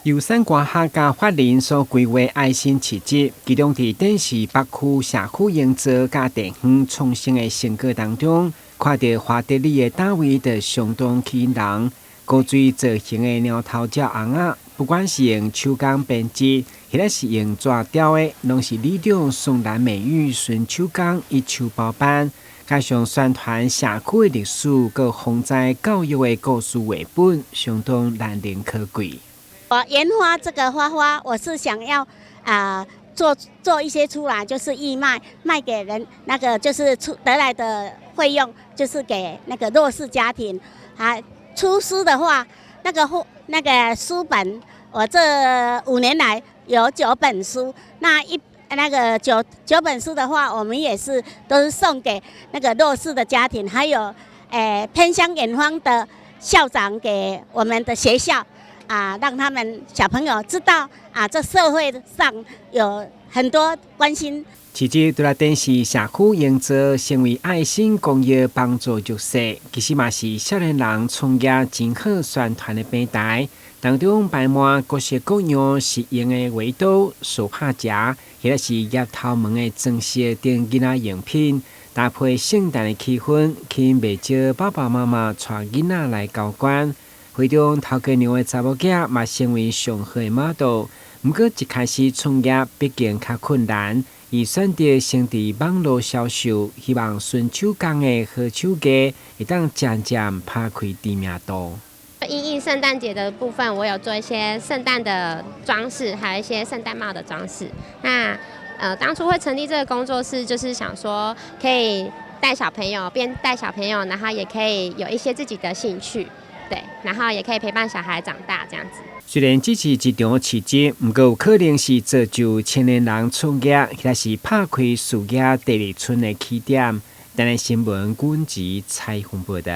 由山瓜客家法人所规划爱心市集，其中伫顶市北区社区营造甲地方创新的成果当中，看到花地里的单位的相当吸引人。高水造型的鸟头鸟红仔，不管是用手工编织，或者是用纸雕的，拢是里长松兰美玉纯手工一手包办，加上宣传社区的历史，佮风灾教育的故事绘本，相当难能可贵。我研发这个花，我是想要做一些出来，就是义卖，卖给人，那个就是得来的费用，就是给那个弱势家庭。出书的话，那个书本，我这5年来有9本书，那个九本书的话，我们也都是送给那个弱势的家庭，还有偏乡远方的校长给我们的学校。让他们小朋友知道这社会上有很多关心。市集除了电视社区营造成为爱心公益帮助弱势，其实嘛是少年人创业真好宣传的平台。当中摆满各式各样实用的围兜、手帕夹，或者是叶头毛的装饰等囡仔用品，搭配圣诞的气氛，吸引不少爸爸妈妈带囡仔来交关。会中头家娘的查某囝嘛成为上好的 model， 不过一开始创业毕竟较困难，伊选择先伫网络销售，希望纯手工的好手艺会当渐渐打开知名度。因应圣诞节的部分，我有做一些圣诞的装饰，还有一些圣诞帽的装饰。那当初会成立这个工作室，就是想说可以带小朋友，边带小朋友，然后也可以有一些自己的兴趣。对，然后也可以陪伴小孩长大这样子。虽然只是一场市集，不过有可能是造就青年人创业，或是拍开事业第二春的起点。等下新闻阮子采访报道。